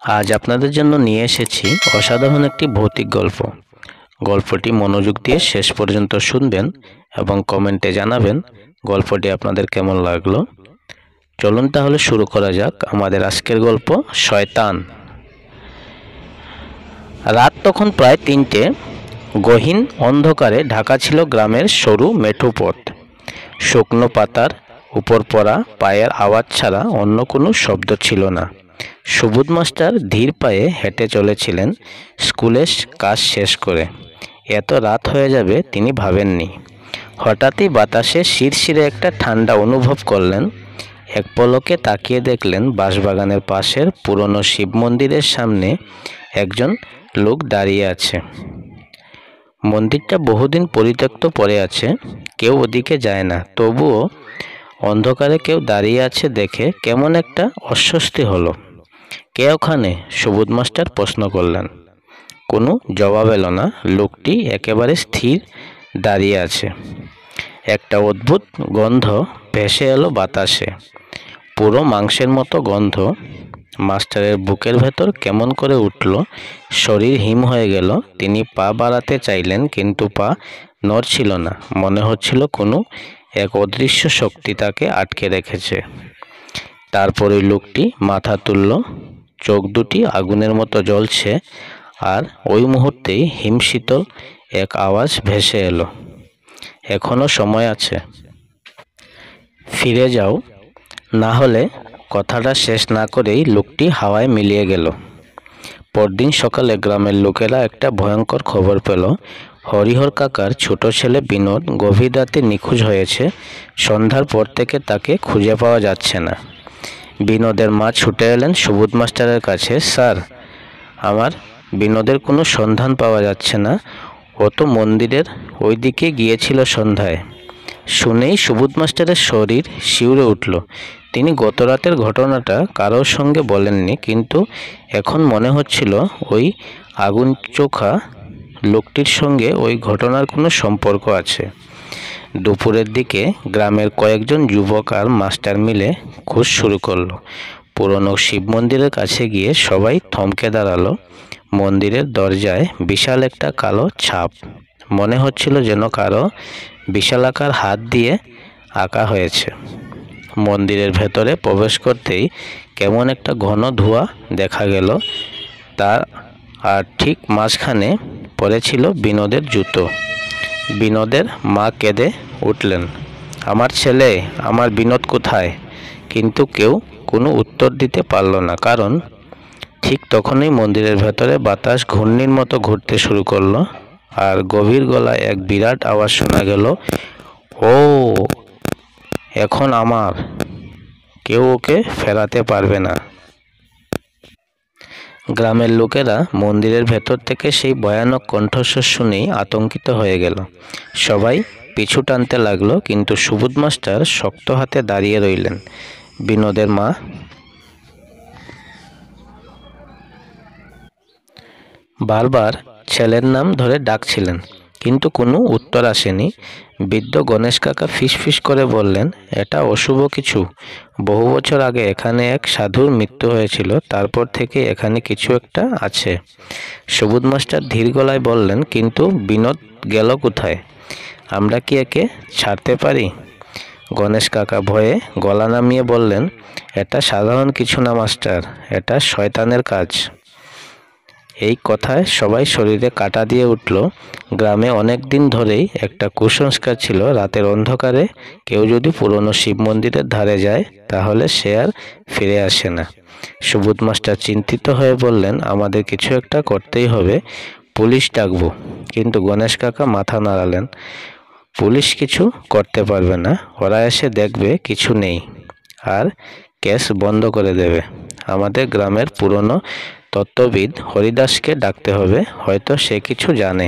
আজ আপনাদের জন্য নিয়ে এসেছি অসাধারণ একটি ভৌতিক গল্প। গল্পটি মনোযোগ দিয়ে শেষ পর্যন্ত শুনবেন এবং কমেন্টে জানাবেন গল্পটি আপনাদের কেমন লাগলো। চলুন তাহলে শুরু করা যাক আমাদের আজকের গল্প, শয়তান। রাত তখন প্রায় 3টে। গহীন অন্ধকারে ঢাকা ছিল গ্রামের সরু মেঠো পথ। শুকনো পাতার উপর পড়া পায়ের আওয়াজ ছাড়া অন্য কোনো শব্দ ছিল না। সুবোধ মাস্টার ধীর পায়ে হেঁটে চলেছিলেন স্কুলের কাজ শেষ করে। এত রাত হয়ে যাবে তিনি ভাবেননি। হঠাৎই বাতাসে শিরশিরে একটা ঠান্ডা অনুভব করলেন। এক পলকে তাকিয়ে দেখলেন বাঁশবাগানের পাশের পুরনো শিব মন্দিরের সামনে একজন লোক দাঁড়িয়ে আছে। মন্দিরটা বহুদিন পরিত্যক্ত পড়ে আছে, কেউ ওদিকে যায় না। তবুও অন্ধকারে কেউ দাঁড়িয়ে আছে দেখে কেমন একটা অস্বস্তি হলো। কে ওখানে? সুবোধ মাস্টার প্রশ্ন করলেন। কোনো জবাব এলো না। লোকটি একেবারে স্থির দাঁড়িয়ে আছে। একটা অদ্ভুত গন্ধ ভেসে এলো বাতাসে, পুরো মাংসের মতো গন্ধ। মাস্টারের বুকের ভেতর কেমন করে উঠল, শরীর হিম হয়ে গেল। তিনি পা বাড়াতে চাইলেন, কিন্তু পা নড়ছিল না। মনে হচ্ছিল কোনো এক অদৃশ্য শক্তি তাকে আটকে রেখেছে। তারপর ওই লোকটি মাথা তুলল, চোখ দুটি আগুনের মতো জ্বলছে, আর ওই মুহূর্তেই হিমশীতল এক আওয়াজ ভেসে এলো। এখনো সময় আছে, ফিরে যাও, না হলে। কথাটা শেষ না করেই লোকটি হাওয়ায় মিলিয়ে গেল। পরদিন সকালে গ্রামের লোকেরা একটা ভয়ঙ্কর খবর পেল। হরিহর কাকার ছোট ছেলে বিনোদ গভীর রাতে নিখোঁজ হয়েছে। সন্ধ্যার পর থেকে তাকে খুঁজে পাওয়া যাচ্ছে না। বিনোদের মা ছুটে এলেন সুবোধ মাস্টারের কাছে। স্যার, আমার বিনোদের কোনো সন্ধান পাওয়া যাচ্ছে না। ও তো মন্দিরের ওই দিকে গিয়েছিল সন্ধ্যায়। শুনেই সুবোধ মাস্টারের শরীর শিউরে উঠল। তিনি গত রাতের ঘটনাটা কারোর সঙ্গে বলেননি, কিন্তু এখন মনে হচ্ছিল ওই আগুন চোখা লোকটির সঙ্গে ওই ঘটনার কোনো সম্পর্ক আছে। দুপুরের দিকে গ্রামের কয়েকজন যুবক আর মাস্টার মিলে খোঁজ শুরু করলো। পুরনো শিব মন্দিরের কাছে গিয়ে সবাই থমকে দাঁড়ালো। মন্দিরের দরজায় বিশাল একটা কালো ছাপ, মনে হচ্ছিল যেন কারো বিশালাকার হাত দিয়ে আঁকা হয়েছে। মন্দিরের ভেতরে প্রবেশ করতেই কেমন একটা ঘন ধোঁয়া দেখা গেল। তার আর ঠিক মাঝখানে পড়েছিল বিনোদের জুতো। বিনোদের মা কেঁদে উঠলেন, আমার ছেলে, আমার বিনোদ কোথায়? কিন্তু কেউ কোনো উত্তর দিতে পারল না, কারণ ঠিক তখনই মন্দিরের ভেতরে বাতাস ঘূর্ণির মতো ঘুরতে শুরু করলো, আর গভীর গলায় এক বিরাট আওয়াজ শোনা গেল, ও এখন আমার, কেউ ওকে ফেরাতে পারবে না। গ্রামের লোকেরা মন্দিরের ভেতর থেকে সেই ভয়ানক কণ্ঠস্বর শুনেই আতঙ্কিত হয়ে গেল। সবাই পিছু টানতে লাগলো, কিন্তু সুবোধ মাস্টার শক্ত হাতে দাঁড়িয়ে রইলেন। বিনোদের মা বারবার ছেলের নাম ধরে ডাকছিলেন, কিন্তু কোনো উত্তর আসেনি। বৃদ্ধ গণেশ কাকা ফিসফিস করে বললেন, এটা অশুভ কিছু। বহু বছর আগে এখানে এক সাধুর মৃত্যু হয়েছিল, তারপর থেকে এখানে কিছু একটা আছে। সুবোধ মাস্টার ধীর গলায় বললেন, কিন্তু বিনোদ গেল কোথায়? আমরা কি একে ছাড়তে পারি? গণেশ কাকা ভয়ে গলা নামিয়ে বললেন, এটা সাধারণ কিছু না মাস্টার, এটা শয়তানের কাজ। এই কথায় সবাই শরীরে কাঁটা দিয়ে উঠল। গ্রামে অনেক দিন ধরেই একটা কুসংস্কার ছিল, রাতের অন্ধকারে কেউ যদি পুরনো শিব মন্দিরের ধারে যায় তাহলে সে আর ফিরে আসে না। সুবোধ মাস্টার চিন্তিত হয়ে বললেন, আমাদের কিছু একটা করতেই হবে, পুলিশ ডাকবো। কিন্তু গণেশ কাকা মাথা নাড়ালেন, পুলিশ কিছু করতে পারবে না, ওরা এসে দেখবে কিছু নেই আর কেস বন্ধ করে দেবে। আমাদের গ্রামের পুরনো তত্ত্ববিদ হরিদাসকে ডাকতে হবে, হয়তো সে কিছু জানে।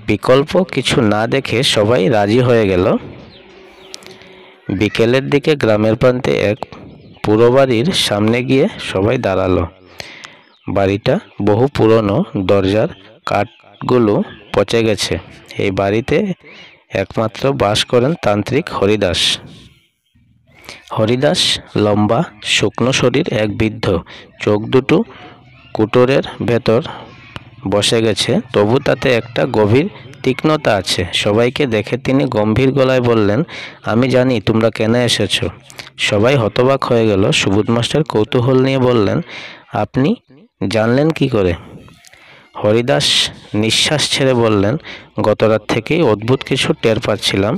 বিকল্প কিছু না দেখে সবাই রাজি হয়ে গেল। বিকেলের দিকে গ্রামের প্রান্তে এক পুরো বাড়ির সামনে গিয়ে সবাই দাঁড়ালো। বাড়িটা বহু পুরনো, দরজার কাঠগুলো পচে গেছে। এই বাড়িতে একমাত্র বাস করেন তান্ত্রিক হরিদাস। হরিদাস লম্বা শুকনো শরীর, এক বৃদ্ধ, চোখ দুটো কুটোরের ভেতর বসে গেছে, তবু তাতে একটা গভীর তীক্ষ্ণতা আছে। সবাইকে দেখে তিনি গম্ভীর গলায় বললেন, আমি জানি তোমরা কেন এসেছো। সবাই হতবাক হয়ে গেল। সুবোধ মাস্টার কৌতূহল নিয়ে বললেন, আপনি জানলেন কি করে? হরিদাস নিঃশ্বাস ছেড়ে বললেন, গত রাত থেকেই অদ্ভুত কিছু টের পাচ্ছিলাম।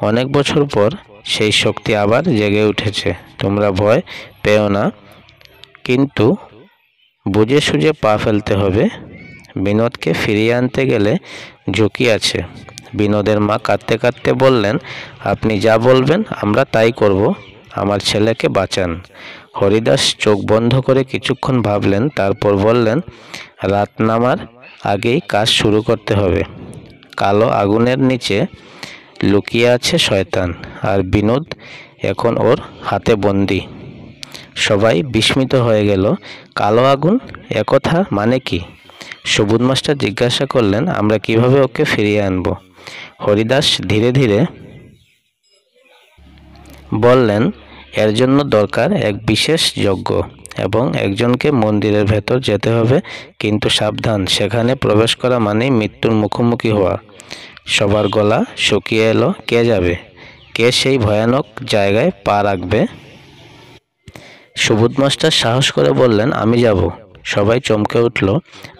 অনেক বছর পর সেই শক্তি আবার জেগে উঠেছে। তোমরা ভয় পেও না, কিন্তু বুঝে সুঝে পা ফেলতে হবে। বিনোদকে ফিরিয়ে আনতে গেলে ঝুঁকি আছে। বিনোদের মা কাঁদতে কাঁদতে বললেন, আপনি যা বলবেন আমরা তাই করব, আমার ছেলেকে বাঁচান। হরিদাস চোখ বন্ধ করে কিছুক্ষণ ভাবলেন, তারপর বললেন, রাত নামার আগেই কাজ শুরু করতে হবে। কালো আগুনের নিচে লুকিয়ে আছে শয়তান, আর বিনোদ এখন ওর হাতে বন্দী। সবাই বিস্মিত হয়ে গেল। কালো আগুন, একথা মানে কি? সুবোধ মাস্টার জিজ্ঞাসা করলেন, আমরা কিভাবে ওকে ফিরিয়ে আনব? হরিদাস ধীরে ধীরে বললেন, এর জন্য দরকার এক বিশেষ যজ্ঞ, এবং একজনকে মন্দিরের ভেতর যেতে হবে। কিন্তু সাবধান, সেখানে প্রবেশ করা মানেই মৃত্যুর মুখোমুখি হওয়া। সবার গলা শুকিয়ে এলো। কে যাবে? কে সেই ভয়ানক জায়গায় পা রাখবে? সুবোধ মাস্টার সাহস করে বললেন, আমি যাব। সবাই চমকে উঠল।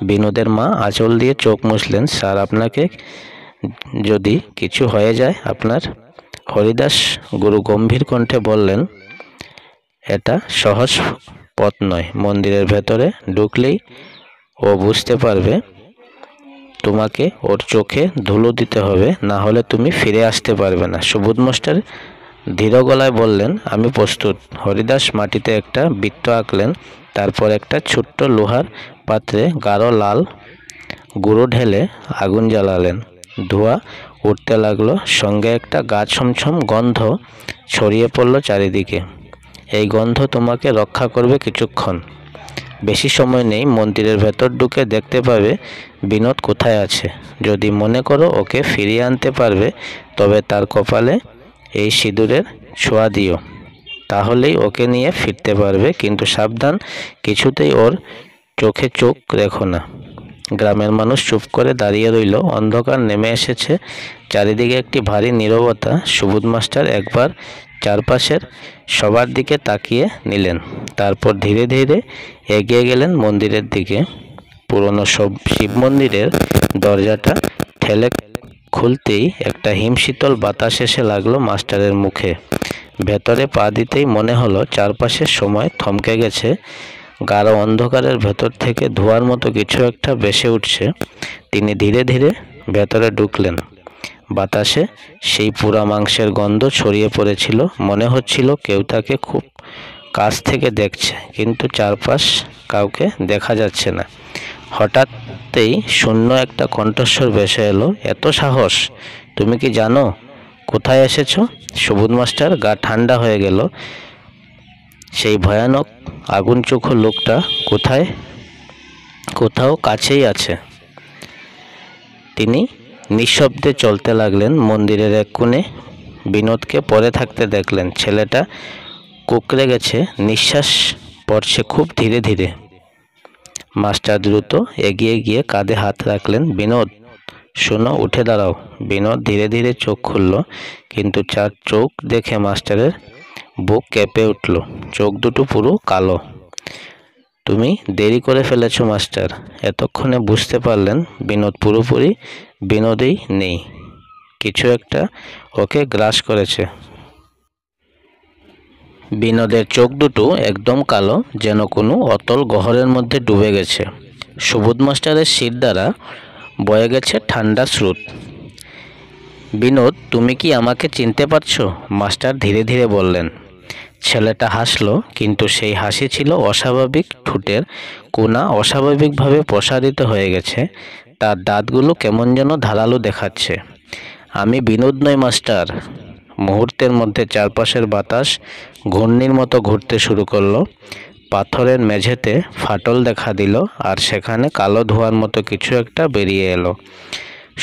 বিনোদের মা আঁচল দিয়ে চোখ মুছলেন। স্যার, আপনাকে যদি কিছু হয়ে যায় আপনার? হরিদাস গুরু গম্ভীর কণ্ঠে বললেন, এটা সহজ পথ নয়। মন্দিরের ভেতরে ঢুকলেই ও বুঝতে পারবে। তোমাকে ওর চোখে ধুলো দিতে হবে, না হলে তুমি ফিরে আসতে পারবে না। সুবোধ মাস্টার ধীর গলায় বললেন, আমি প্রস্তুত। হরিদাস মাটিতে একটা বৃত্ত আঁকলেন, তারপর একটা ছোট্ট লোহার পাত্রে গাঢ় লাল গুঁড়ো ঢেলে আগুন জ্বালালেন। ধোঁয়া উঠতে লাগলো, সঙ্গে একটা গা ছমছম গন্ধ ছড়িয়ে পড়ল চারিদিকে। এই গন্ধ তোমাকে রক্ষা করবে কিছুক্ষণ। বেশি সময় নেই। মন্দিরের ভেতর ঢুকে দেখতে পাবে বিনোদ কোথায় আছে। যদি মনে করো ওকে ফিরিয়ে আনতে পারবে, তবে তার কপালে এই সিঁদুরের ছোঁয়া দিও, তাহলেই ওকে নিয়ে ফিরতে পারবে। কিন্তু সাবধান, কিছুতেই ওর চোখে চোখ রেখো না। গ্রামের মানুষ চুপ করে দাঁড়িয়ে রইল। অন্ধকার নেমে এসেছে। চারিদিকে একটি ভারী নীরবতা। সুবোধ মাস্টার একবার চারপাশের সবার দিকে তাকিয়ে নিলেন, তারপর ধীরে ধীরে এগিয়ে গেলেন মন্দিরের দিকে। পুরনো সব শিব মন্দিরের দরজাটা ঠেলে খুলতেই একটা হিমশীতল বাতাস এসে লাগলো মাস্টারের মুখে। ভেতরে পা দিতেই মনে হলো চারপাশে সময় থমকে গেছে। গাঢ় অন্ধকারের ভেতর থেকে ধোঁয়ার মতো কিছু একটা ভেসে উঠছে। তিনি ধীরে ধীরে ভেতরে ঢুকলেন। বাতাসে সেই পোড়া মাংসের গন্ধ ছড়িয়ে পড়েছিল। মনে হচ্ছিল কেউ তাকে খুব কাছ থেকে দেখছে, কিন্তু চারপাশ কাউকে দেখা যাচ্ছে না। হঠাৎই শূন্য একটা কণ্ঠস্বর ভেসে এলো, এত সাহস! তুমি কি জানো কোথায় এসেছো? সুবোধ মাস্টার গা ঠান্ডা হয়ে গেল। সেই ভয়ানক আগুন চোখো লোকটা কোথাও কাছেই আছে। তিনি নিঃশব্দে চলতে লাগলেন। মন্দিরের এক কোণে বিনোদকে পড়ে থাকতে দেখলেন। ছেলেটা কুঁকড়ে গেছে, নিঃশ্বাস পড়ছে খুব ধীরে ধীরে। মাস্টার দ্রুত এগিয়ে গিয়ে কাঁধে হাত রাখলেন। বিনোদ, শোনো, উঠে দাঁড়াও। বিনোদ ধীরে ধীরে চোখ খুলল, কিন্তু চার চোখ দেখে মাস্টারের বুক কেঁপে উঠল। চোখ দুটো পুরো কালো। তুমি দেরি করে ফেলেছো মাস্টার। এতক্ষণে বুঝতে পারলেন বিনোদ পুরোপুরি বিনোদেই নেই। কিছু একটা ওকে গ্রাস করেছে। বিনোদের চোখ দুটো একদম কালো, যেন কোনো অতল গহ্বরের মধ্যে ডুবে গেছে। সুবোধ মাস্টারের শির দ্বারা বয়ে গেছে ঠান্ডা স্রোত। বিনোদ, তুমি কি আমাকে চিনতে পারছো? মাস্টার ধীরে ধীরে বললেন। ছেলেটা হাসলো, কিন্তু সেই হাসি ছিল অস্বাভাবিক। ঠোঁটের কোণা অস্বাভাবিকভাবে প্রসারিত হয়ে গেছে। তার দাঁতগুলো কেমন যেন ধারালো দেখাচ্ছে। আমি বিনোদ নই মাস্টার। মুহূর্তের মধ্যে চারপাশের বাতাস ঘূর্ণির মতো ঘুরতে শুরু করলো। পাথরের মেঝেতে ফাটল দেখা দিল, আর সেখানে কালো ধোঁয়ার মতো কিছু একটা বেরিয়ে এলো।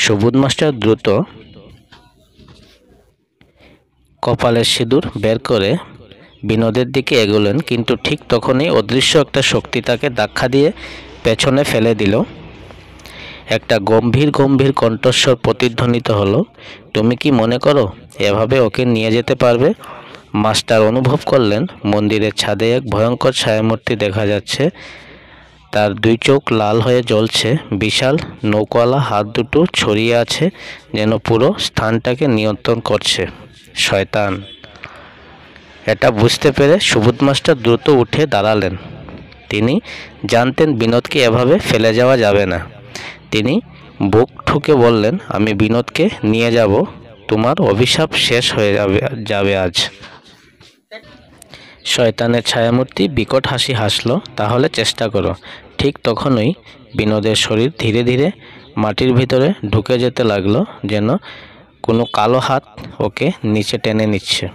সুবোধ মাস্টার দ্রুত কপালের সিঁদুর বের করে বিনোদের দিকে এগোলেন, কিন্তু ঠিক তখনই অদৃশ্য একটা শক্তি তাকে ধাক্কা দিয়ে পেছনে ফেলে দিল। একটা গম্ভীর গম্ভীর কণ্ঠস্বর প্রতিধ্বনিত হলো, তুমি কি মনে করো এভাবে ওকে নিয়ে যেতে পারবে? মাস্টার অনুভব করলেন মন্দিরের ছাদে এক ভয়ঙ্কর ছায়ামূর্তি দেখা যাচ্ছে। তার দুই চোখ লাল হয়ে জ্বলছে, বিশাল নৌকাওয়ালা হাত দুটো ছড়িয়ে আছে, যেন পুরো স্থানটাকে নিয়ন্ত্রণ করছে। শয়তান! এটা বুঝতে পেরে সুবোধ মাস্টার দ্রুত উঠে দাঁড়ালেন। তিনি জানতেন বিনোদকে এভাবে ফেলে যাওয়া যাবে না। তিনি বুক ঠুকে বললেন, আমি বিনোদকে নিয়ে যাব, তোমার অভিশাপ শেষ হয়ে যাবে আজ। শয়তানের ছায়ামূর্তি বিকট হাসি হাসল, তাহলে চেষ্টা করো। ঠিক তখনই বিনোদের শরীর ধীরে ধীরে মাটির ভিতরে ঢুকে যেতে লাগলো, যেন কোনো কালো হাত ওকে নিচে টেনে নিচ্ছে।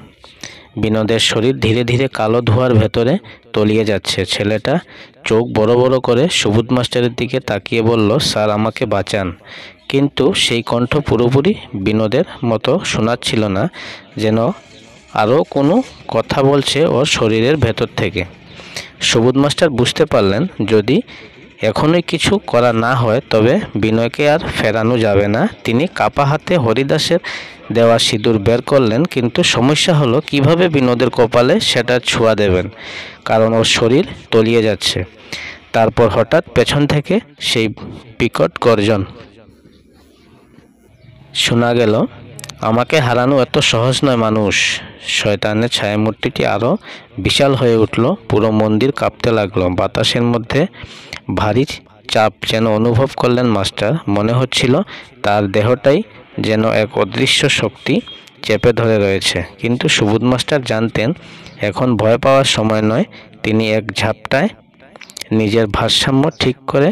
বিনোদের শরীর ধীরে ধীরে কালো ধোঁয়ার ভেতরে তলিয়ে যাচ্ছে। ছেলেটা চোখ বড় বড় করে সুবোধ মাস্টারের দিকে তাকিয়ে বলল, স্যার আমাকে বাঁচান। কিন্তু সেই কণ্ঠ পুরোপুরি বিনোদের মতো শোনাচ্ছিল না, যেন আরও কোনো কথা বলছে ওর শরীরের ভেতর থেকে। সুবোধ মাস্টার বুঝতে পারলেন যদি এখনই কিছু করা না হয় তবে বিনয়কে আর ফেরানো যাবে না। তিনি কাপা হাতে হরিদাসের দেওয়া সিঁদুর বের করলেন, কিন্তু সমস্যা হলো কিভাবে বিনোদের কপালে সেটা ছোঁয়া দেবেন, কারণ ওর শরীর তলিয়ে যাচ্ছে। তারপর হঠাৎ পেছন থেকে সেই বিকট গর্জন শোনা গেল, আমাকে হারানো এত সহজ নয় মানুষ। শয়তানের ছায়ামূর্তিটি আরও বিশাল হয়ে উঠল, পুরো মন্দির কাঁপতে লাগলো। বাতাসের মধ্যে ভারী চাপ যেন অনুভব করলেন মাস্টার। মনে হচ্ছিল তার দেহটাই যেন এক অদৃশ্য শক্তি চেপে ধরে রয়েছে। কিন্তু সুবোধ মাস্টার জানতেন এখন ভয় পাওয়ার সময় নয়। তিনি এক ঝাপটায় নিজের ভারসাম্য ঠিক করে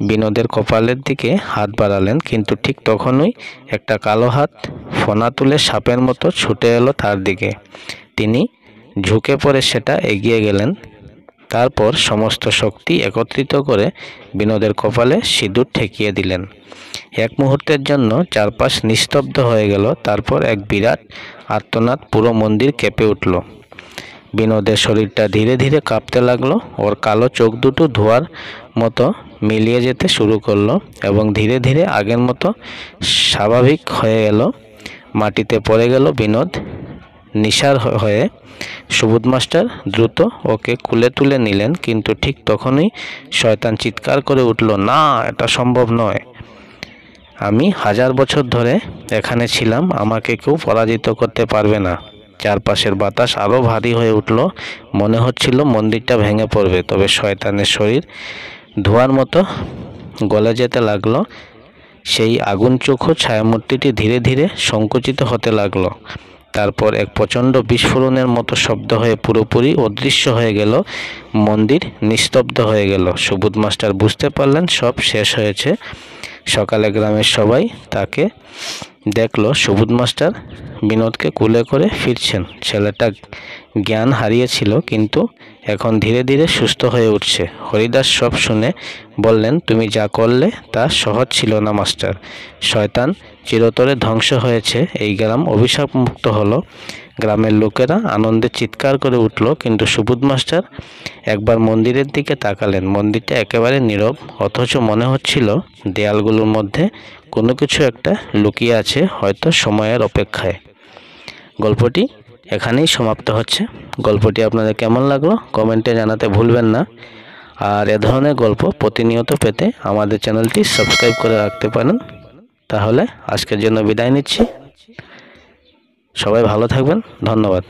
বিনোদের কপালের দিকে হাত বাড়ালেন, কিন্তু ঠিক তখনই একটা কালো হাত ফণা তুলে সাপের মতো ছুটে এলো তার দিকে। তিনি ঝুঁকে পড়ে সেটা এগিয়ে গেলেন। তারপর সমস্ত শক্তি একত্রিত করে বিনোদের কপালে সিঁদুর ঠেকিয়ে দিলেন। এক মুহূর্তের জন্য চারপাশ নিস্তব্ধ হয়ে গেল। তারপর এক বিরাট আর্তনাদ, পুরো মন্দির কেঁপে উঠল। বিনোদের শরীরটা ধীরে ধীরে কাঁপতে লাগলো, ওর কালো চোখ দুটো ধোঁয়ার মতো মিলিয়ে যেতে শুরু করলো এবং ধীরে ধীরে আগের মতো স্বাভাবিক হয়ে গেল। মাটিতে পড়ে গেল বিনোদ নিসার হয়ে। সুবোধ মাস্টার দ্রুত ওকে কুলে তুলে নিলেন, কিন্তু ঠিক তখনই শয়তান চিৎকার করে উঠল, না, এটা সম্ভব নয়। আমি 1000 বছর ধরে এখানে ছিলাম, আমাকে কেউ পরাজিত করতে পারবে না। চারপাশের বাতাস আরও ভারী হয়ে উঠল, মনে হচ্ছিল মন্দিরটা ভেঙে পড়বে। তবে শয়তানের শরীর ধোঁয়ার মতো গলে যেতে লাগলো। সেই আগুন চোখো ছায়ামূর্তিটি ধীরে ধীরে সংকুচিত হতে লাগলো। তারপর এক প্রচণ্ড বিস্ফোরণের মতো শব্দ হয়ে পুরোপুরি অদৃশ্য হয়ে গেল। মন্দির নিস্তব্ধ হয়ে গেল। সুবোধ মাস্টার বুঝতে পারলেন সব শেষ হয়েছে। সকালে গ্রামের সবাই তাকে দেখলো সুবোধ মাস্টার বিনোদকে কুলে করে ফিরছেন। ছেলেটা জ্ঞান হারিয়েছিল, কিন্তু এখন ধীরে ধীরে সুস্থ হয়ে উঠছে। হরিদাস সব শুনে বললেন, তুমি যা করলে তা সহজ ছিল না মাস্টার। শয়তান চিরতরে ধ্বংস হয়েছে, এই গ্রাম অভিশাপ মুক্ত হলো। গ্রামের লোকেরা আনন্দে চিৎকার করে উঠল, কিন্তু সুবোধ মাস্টার একবার মন্দিরের দিকে তাকালেন। মন্দিরটা একেবারে নীরব, অথচ মনে হচ্ছিল দেয়ালগুলোর মধ্যে কোনো কিছু একটা লুকিয়ে আছে, হয়তো সময়ের অপেক্ষায়। গল্পটি এখানেই সমাপ্ত হচ্ছে। গল্পটি আপনাদের কেমন লাগলো কমেন্টে জানাতে ভুলবেন না। আর এ ধরনের গল্প প্রতিনিয়ত পেতে আমাদের চ্যানেলটি সাবস্ক্রাইব করে রাখতে পারেন। তাহলে আজকের জন্য বিদায় নিচ্ছি। সবাই ভালো থাকবেন, ধন্যবাদ।